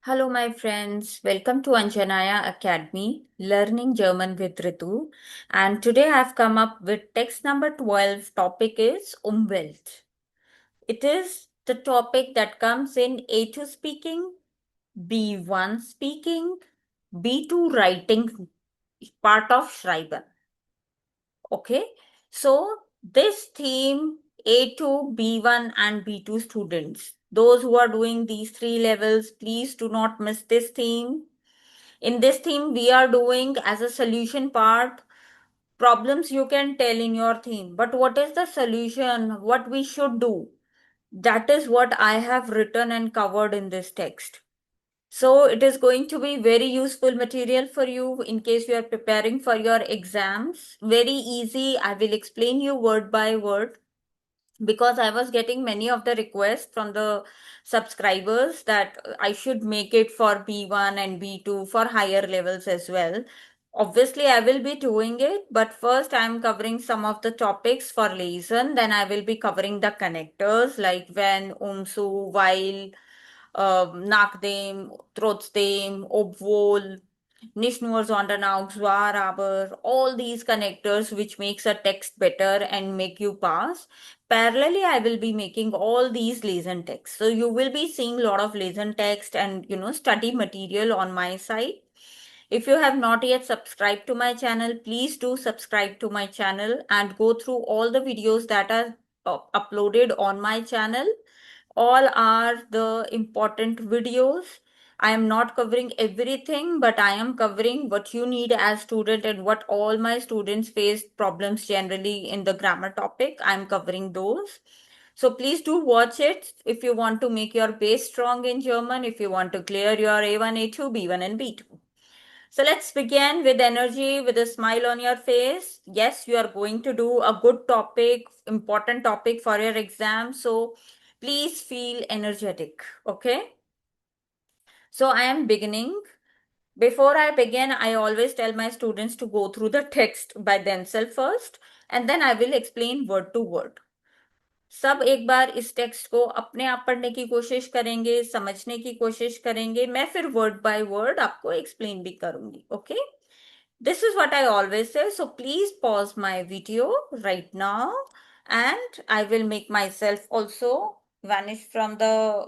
Hello, my friends. Welcome to Anjanaya Academy, Learning German with Ritu. And today I've come up with text number 12. Topic is Umwelt. It is the topic that comes in A2 speaking, B1 speaking, B2 writing, part of Schreiben. Okay. So this theme A2, B1 and B2 students. Those who are doing these three levels, please do not miss this theme. In this theme, we are doing as a solution part problems you can tell in your theme. But what is the solution? What we should do? That is what I have written and covered in this text. So it is going to be very useful material for you in case you are preparing for your exams. Very easy. I will explain you word by word because I was getting many of the requests from the subscribers that I should make it for B1 and B2 for higher levels as well. Obviously, I will be doing it, but first I'm covering some of the topics for lesson. Then I will be covering the connectors like when, umsu, while, nachdem, trotzdem, obwohl, nicht nur, sondern auch, zwar, aber, all these connectors which makes a text better and make you pass. Parallelly, I will be making all these lesson texts. So you will be seeing a lot of lesson text and study material on my site. If you have not yet subscribed to my channel, please do subscribe to my channel and go through all the videos that are uploaded on my channel. All are the important videos. I am not covering everything, but I am covering what you need as student and what all my students face problems generally in the grammar topic. I am covering those. So please do watch it if you want to make your base strong in German, if you want to clear your A1, A2, B1 and B2. So let's begin with energy, with a smile on your face. Yes, you are going to do a good topic, important topic for your exam. So please feel energetic. Okay. So I am beginning. Before I begin, I always tell my students to go through the text by themselves first, and then I will explain word to word. सब एक बार इस text को अपने आप पढ़ने की कोशिश करेंगे, समझने की कोशिश करेंगे. मैं फिर वर्ड बाय वर्ड आपको एक्सप्लेन भी करूंगी. Okay. This is what I always say. So please pause my video right now and I will make myself also vanish from the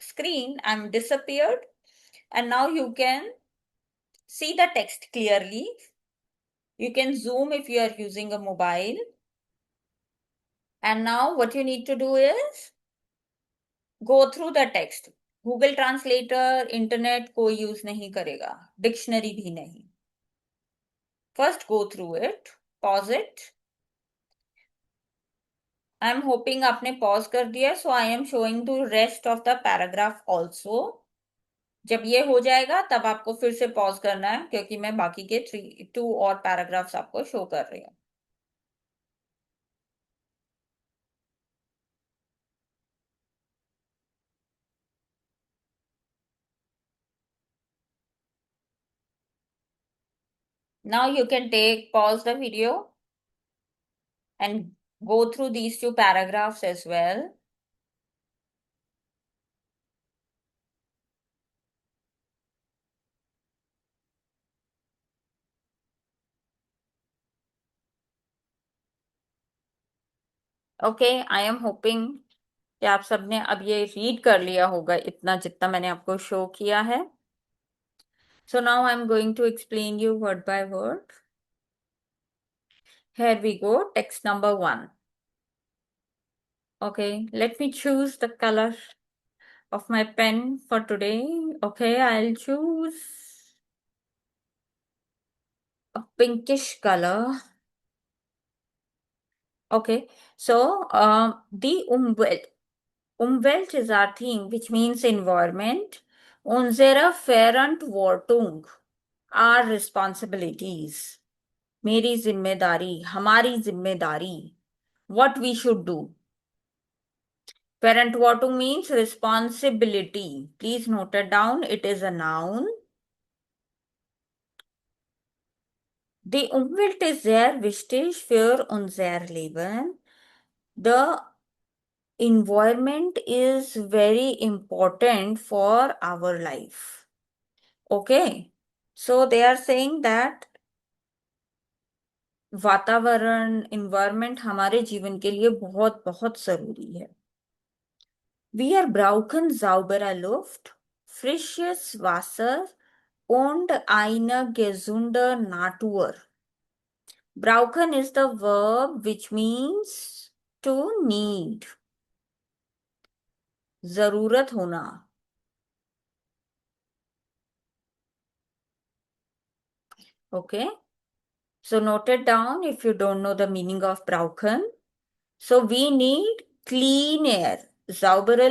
screen. I'm disappeared and now you can see the text clearly. You can zoom if you are using a mobile. And now what you need to do is go through the text. Google Translator, internet कोई use नहीं करेगा. Dictionary भी नहीं. First go through it, pause it. I am hoping आपने pause कर दिया. So I am showing the rest of the paragraph also. जब ये हो जाएगा तब आपको फिर से pause करना है क्योंकि मैं बाकी के 2 और paragraphs आपको show कर रही हूँ. Now you can pause the video and go through these 2 paragraphs as well. Okay, I am hoping कि आप सबने अब ये रीड कर लिया होगा इतना जितना मैंने आपको शो किया है. So now I'm going to explain you word by word. Here we go, text number 1. Okay, let me choose the color of my pen for today. Okay, I'll choose a pinkish color. Okay, so the Umwelt. Umwelt is our theme, which means environment. Unsere Verantwortung, our responsibilities. मेरी जिम्मेदारी, हमारी जिम्मेदारी. What we should do. Verantwortung means responsibility. Please note it down. It is a noun. Die Umwelt ist sehr wichtig für unser Leben. The environment is very important for our life. Okay. So they are saying that वातावरण environment हमारे जीवन के लिए बहुत बहुत जरूरी है. Wir brauchen saubere Luft, frisches Wasser und eine gesunde Natur. Brauchen is the verb which means to need. जरूरत होना. Okay. So note it down if you don't know the meaning of brauchen. So we need clean air. Saubere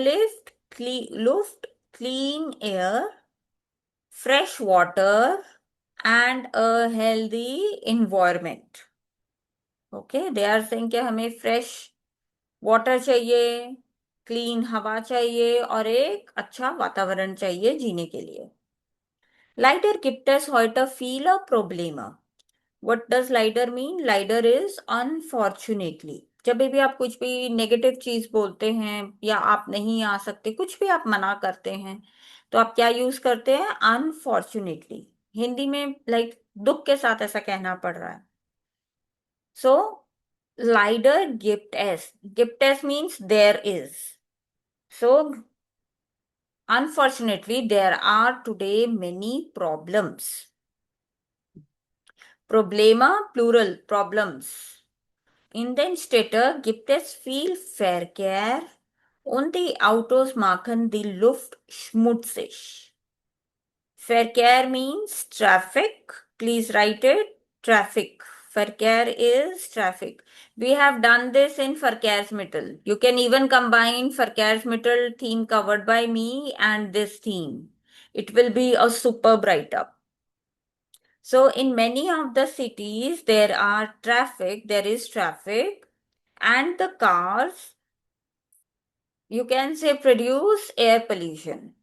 Luft, clean air, fresh water, and a healthy environment. Okay, they are saying कि हमें fresh water चाहिए, clean हवा चाहिए और एक अच्छा वातावरण चाहिए जीने के लिए. Leider gibt es heute viele Probleme. What does leider mean? Leider is unfortunately. जब भी आप कुछ भी नेगेटिव चीज बोलते हैं या आप नहीं आ सकते, कुछ भी आप मना करते हैं, तो आप क्या यूज करते हैं? अनफॉर्चुनेटली. हिंदी में लाइक दुख के साथ ऐसा कहना पड़ रहा है. सो leider gibt es. Gibt es means there is. So unfortunately there are today many problems. Problema, plural, problems. In den Städten gibt es viel Verkehr und die Autos machen die Luft schmutzig. Verkehr means traffic. Please write it. Traffic. Verkehr is traffic. We have done this in Verkehrsmittel. You can even combine Verkehrsmittel theme covered by me and this theme. It will be a super bright up. So in many of the cities, there is traffic, and the cars, you can say, produce air pollution.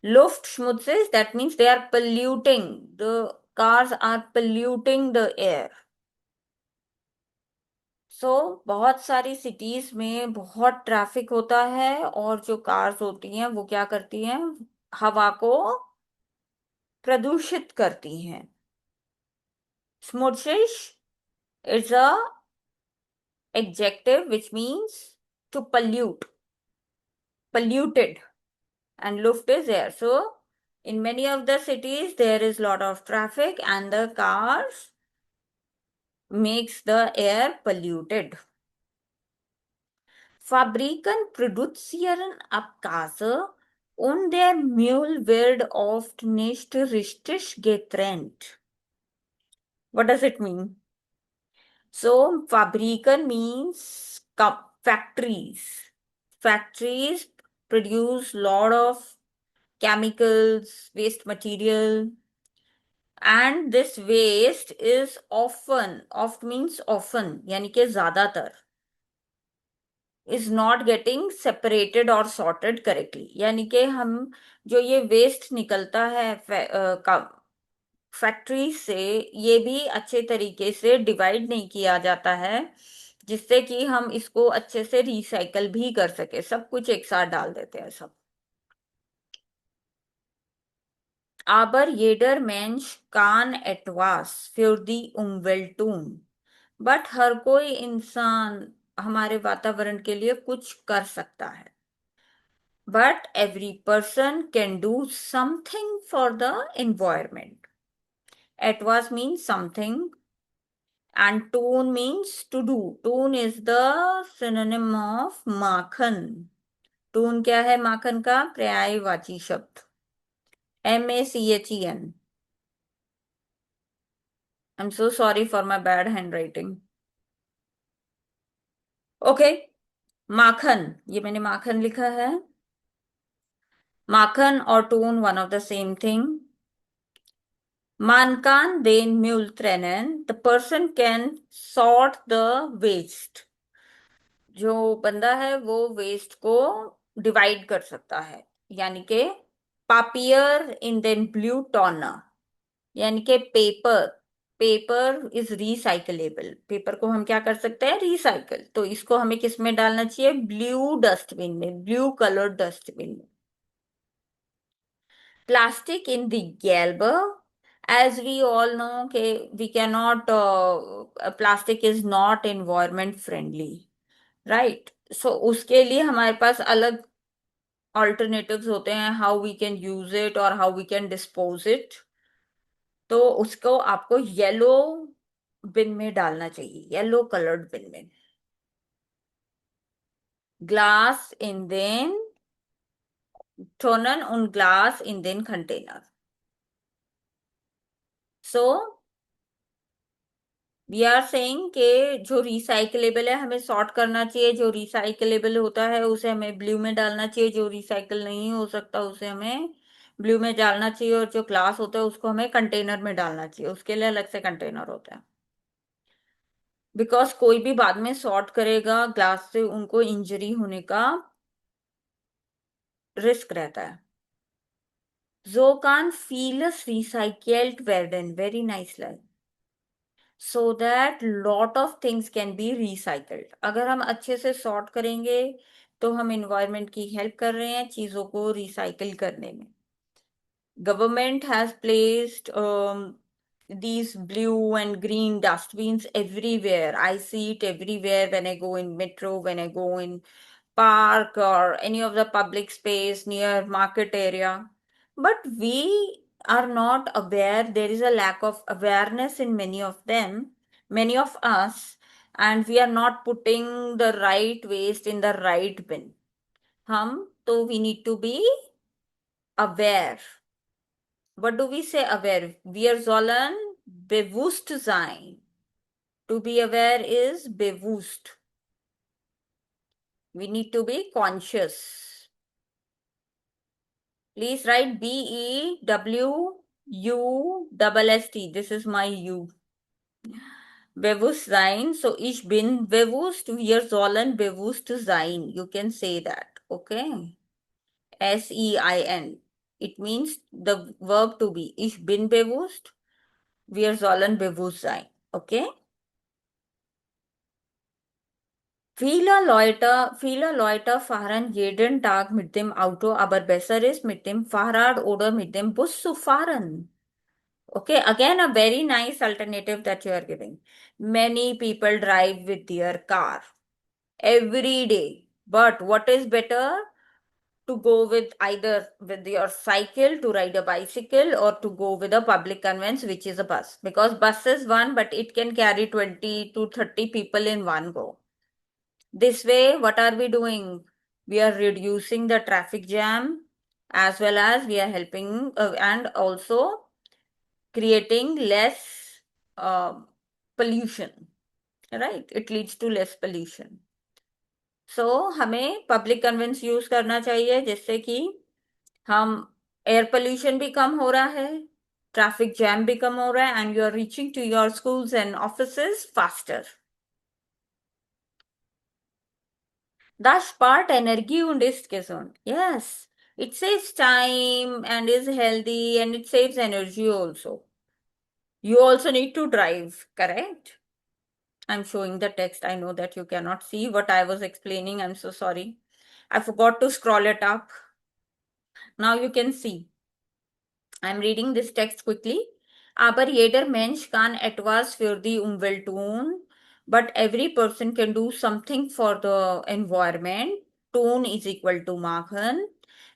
Luftschmutzes, that means they are polluting. The cars are polluting the air. बहुत सारी cities में बहुत traffic होता है और जो cars होती हैं वो क्या करती हैं? हवा को प्रदूषित करती हैं. Schmutzig is a adjective which means to pollute, polluted, and luft is air. So in many of the cities there is lot of traffic and the cars makes the air polluted. Fabriken produzieren Abgase und der Müll wird oft nicht richtig getrennt. What does it mean? So Fabriken means factories. Factories produce lot of chemicals, waste material, and this waste is oft means often, यानी कि ज्यादातर, is not getting separated or sorted correctly. यानी कि हम जो ये waste निकलता है फैक्ट्री से, ये भी अच्छे तरीके से डिवाइड नहीं किया जाता है जिससे कि हम इसको अच्छे से रिसाइकल भी कर सके. सब कुछ एक साथ डाल देते हैं सब. Aber jeder Mensch kann etwas für die Umwelt tun. But हर कोई इंसान हमारे वातावरण के लिए कुछ कर सकता है. But every person can do something for the environment. Etwas means something and tune means to do. Tune is the synonym of माखन. टून क्या है माखन का? पर्यायवाची शब्द. MACHEN. I'm so sorry for my bad handwriting. Okay. माखन, ये मैंने माखन लिखा है. माखन और टून one of the same thing. Man kann den Müll trennen. The person can sort the waste. जो बंदा है वो वेस्ट को डिवाइड कर सकता है. यानी कि papier in den blue tonner, यानी कि paper paper is recyclable, paper को हम क्या कर सकते हैं, रिसाइकल। तो इसको हमें किस में डालना चाहिए, ब्लू डस्टबिन में, ब्लू कलर्ड डस्टबिन में। Plastic in the Galba, as we all know, okay, we cannot, plastic is not environment friendly, right? So उसके लिए हमारे पास अलग alternatives होते हैं, how we can use it और how we can dispose it। तो उसको आपको येलो बिन में डालना चाहिए, येलो कलर्ड बिन में। Glass in den, tonen und Glas in den Container। So we are saying के जो रिसाइकलेबल है हमें सॉर्ट करना चाहिए, जो रिसाइकलेबल होता है उसे हमें ब्लू में डालना चाहिए, जो रिसाइकल नहीं हो सकता उसे हमें ब्लू में डालना चाहिए, और जो ग्लास होता है उसको हमें कंटेनर में डालना चाहिए, उसके लिए अलग से कंटेनर होता है। बिकॉज कोई भी बाद में सॉर्ट करेगा ग्लास से, उनको इंजरी होने का रिस्क रहता है। So can vieles recycled werden, very nice line। So that lot of things can be recycled. अगर हम अच्छे से सॉर्ट करेंगे तो हम इन्वायरमेंट की हेल्प कर रहे हैं चीजों को रिसाइकिल करने में। Government has placed these blue and green dustbins everywhere. I see it everywhere when I go in metro, when I go in park or any of the public space near market area. But we are not aware. There is a lack of awareness in many of them, many of us, and we are not putting the right waste in the right bin. So we need to be aware. What do we say aware? Wir sollen bewusst sein. To be aware is bewusst. We need to be conscious. Please write BEWUSST. This is my U. Bewusst sein. So ich bin bewusst. Wir sollen bewusst sein. You can say that. Okay. SEIN. It means the verb to be. Ich bin bewusst. Wir sollen bewusst sein. Okay. Viele Leute fahren jeden Tag mit dem Auto, aber besser ist mit dem Fahrrad oder mit dem Bus zu fahren. Okay, again a very nice alternative that you are giving. Many people drive with their car every day. But what is better? To go with either with your cycle, to ride a bicycle, or to go with a public conveyance, which is a bus. Because bus is one, but it can carry 20 to 30 people in one go. This way, what are we doing? We are reducing the traffic jam, as well as we are helping and also creating less uh, pollution, right? It leads to less pollution. So हमें public convince use करना चाहिए जिससे कि हम air pollution भी कम हो रहा है, ट्रैफिक जैम भी कम हो रहा है, and you are reaching to your schools and offices faster. Das spart Energie und ist gesund. Yes, it saves time and is healthy, and it saves energy also. You also need to drive, correct? I'm showing the text. I know that you cannot see what I was explaining. I'm so sorry. I forgot to scroll it up. Now you can see. I'm reading this text quickly. Aber jeder Mensch kann etwas für die Umwelt tun, but every person can do something for the environment. Tun is equal to machen.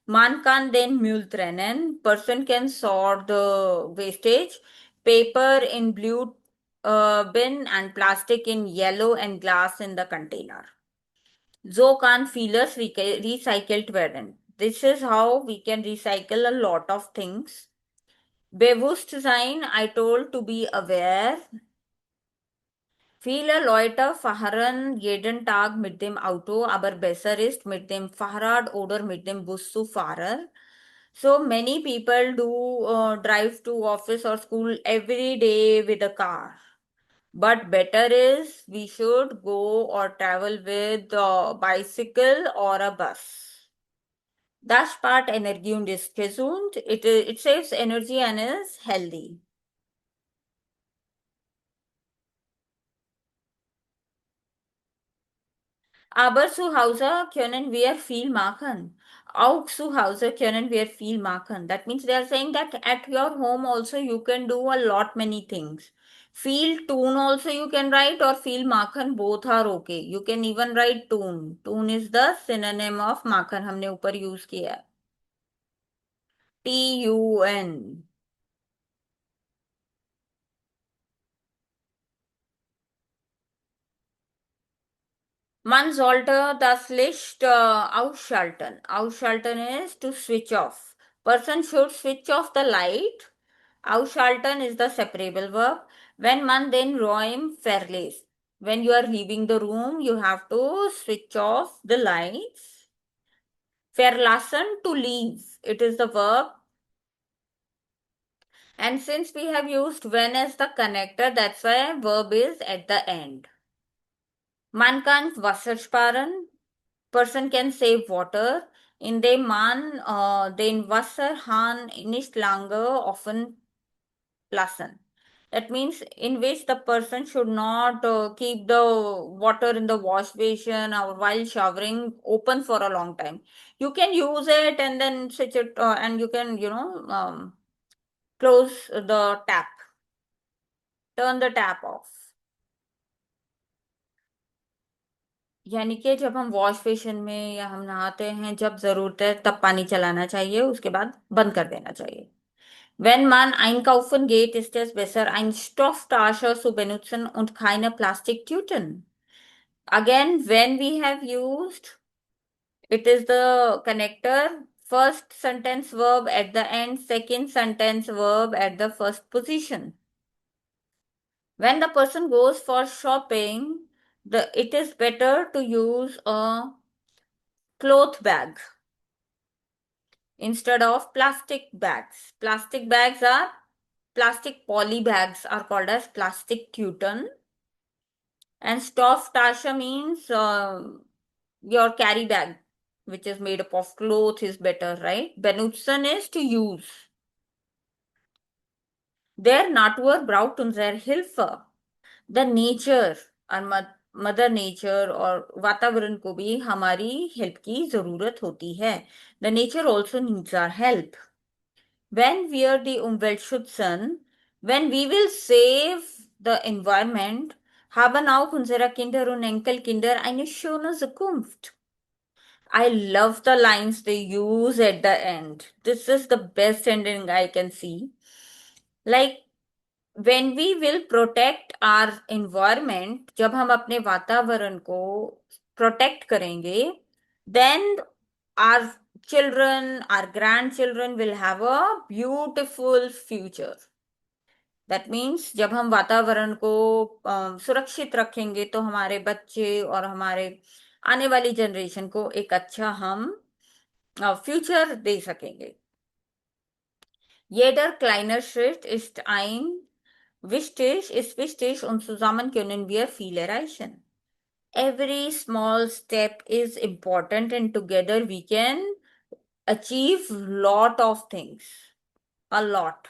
Man kann den Müll trennen. Person can sort the wastage. Paper in blue bin and plastic in yellow and glass in the container. So can feelers recycled werden. This is how we can recycle a lot of things. Bewusst sein, I told to be aware. Viele Leute fahren jeden Tag mit dem Auto, aber besser ist mit dem Fahrrad oder mit dem Bus zu fahren. So many people do drive to office or school every day with a car. But better is we should go or travel with a bicycle or a bus. Das spart Energie und ist gesund. It saves energy and is healthy. Aber zu Hause können wir viel machen. Auch zu Hause können wir viel machen. That means they are saying that at your home also you can do a lot many things. Feel tune also you can write, or feel makhan, both are okay. You can even write tune. Tune is the synonym of makhan, हमने ऊपर use किया है. TUN. Man sollte das Licht ausschalten. Ausschalten is to switch off. Person should switch off the light. Ausschalten is the separable verb. When man den Räum verlässt. When you are leaving the room, you have to switch off the lights. Verlassen, to leave. It is the verb. And since we have used when as the connector, that's why verb is at the end. Man kann Wasser sparen. Person can save water, indem man den Wasserhahn nicht lange offen lassen. That means in which the person should not keep the water in the wash basin or while showering open for a long time. You can use it and then switch it, and you can, close the tap, turn the tap off. यानी कि जब हम wash basin में या हम नहाते हैं, जब जरूरत है तब पानी चलाना चाहिए, उसके बाद बंद कर देना चाहिए. Wenn man einkaufen geht, ist es besser, eine Stofftasche zu benutzen und keine Plastiktüten. Again, when we have used, it is the connector. First sentence verb at the end, second sentence verb at the first position. When the person goes for shopping, it is better to use a cloth bag instead of plastic bags. Plastic poly bags are called as plastic tuten. And stuffed tasha means your carry bag, which is made up of cloth, is better, right? Benutzen is to use. Der Natur braucht unsere Hilfe. The nature और mother nature और वातावरण को भी हमारी help की जरूरत होती है. The nature also needs our help. Wenn wir die Umwelt schützen, when we will save the environment, haben auch unsere Kinder und Enkelkinder eine schöne Zukunft. I love the lines they use at the end. This is the best ending I can see. Like, when we will protect our environment, जब हम अपने वातावरण को protect करेंगे, then our children, our grandchildren will have a beautiful future. That means जब हम वातावरण को सुरक्षित रखेंगे, तो हमारे बच्चे और हमारे आने वाली जनरेशन को एक अच्छा हम फ्यूचर दे सकेंगे. Jeder kleine Schritt ist ist wichtig und zusammen können wir viel erreichen. Every small step is important and together we can achieve lot of things. A lot.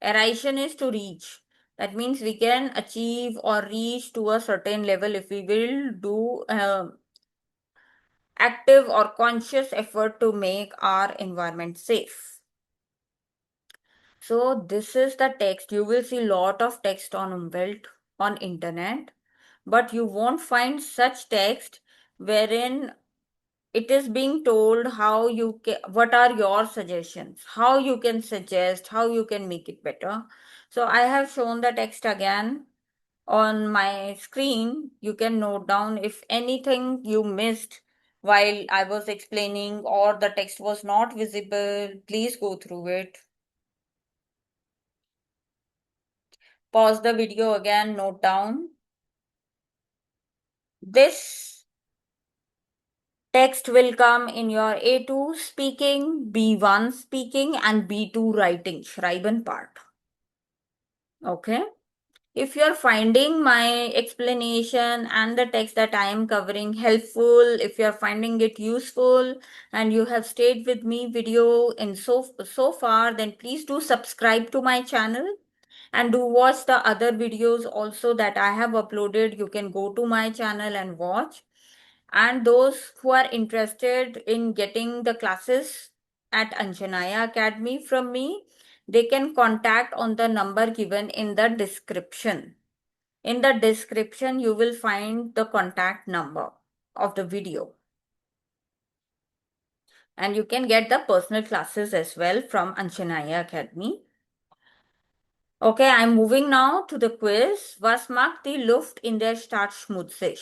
Erreichen is to reach. That means we can achieve or reach to a certain level if we will do active or conscious effort to make our environment safe. So this is the text. You will see lot of text on Umwelt on internet, but you won't find such text wherein it is being told how you can, what are your suggestions, how you can suggest, how you can make it better. So I have shown the text again on my screen. You can note down if anything you missed while I was explaining or the text was not visible. Please go through it. Pause the video again, note down. This text will come in your A2 speaking, B1 speaking, and B2 writing, Schreiben part. Okay. If you're finding my explanation and the text that I am covering helpful, if you're finding it useful and you have stayed with me video in so far, then please do subscribe to my channel and do watch the other videos also that I have uploaded. You can go to my channel and watch. And those who are interested in getting the classes at Anjanaya Academy from me, they can contact on the number given in the description. In the description, you will find the contact number of the video. And you can get the personal classes as well from Anjanaya Academy. Okay, I'm moving now to the quiz. Was macht die Luft in der Stadt schmutzig?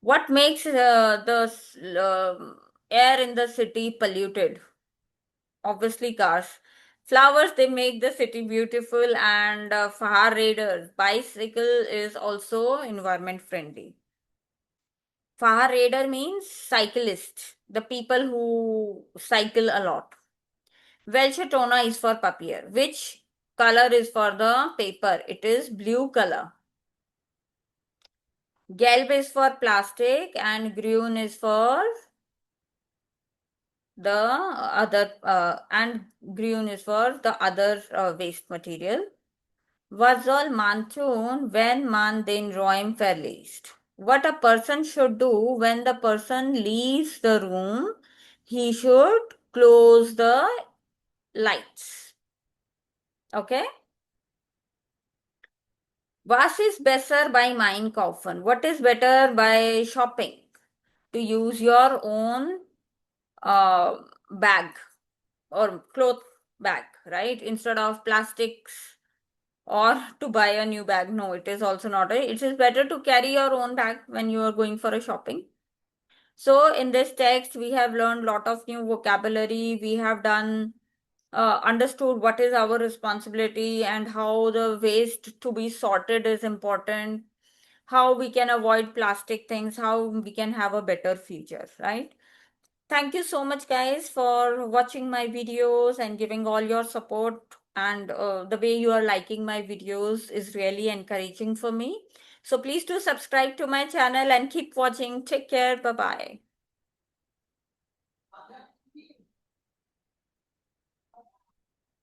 What makes the air in the city polluted? Obviously, cars. Flowers, they make the city beautiful, and Fahrräder, bicycle is also environment friendly. Fahrräder means cyclist, the people who cycle a lot. Welche toner is for papier? Which color is for the paper? It is blue color. Gelb is for plastic and grün is for the other and grün is for the other waste material. Was soll man tun, wenn man den Raum verlässt? What a person should do when the person leaves the room, he should close the lights. Okay? Was ist besser beim Einkaufen? What is better by shopping? To use your own bag or cloth bag, right? Instead of plastics, or to buy a new bag. No, it is also not it is better to carry your own bag when you are going for a shopping. So in this text, we have learned lot of new vocabulary. We have done understood what is our responsibility and how the waste to be sorted is important, how we can avoid plastic things, how we can have a better future, right? Thank you so much, guys, for watching my videos and giving all your support. And the way you are liking my videos is really encouraging for me. So please do subscribe to my channel and keep watching. Take care. Bye bye.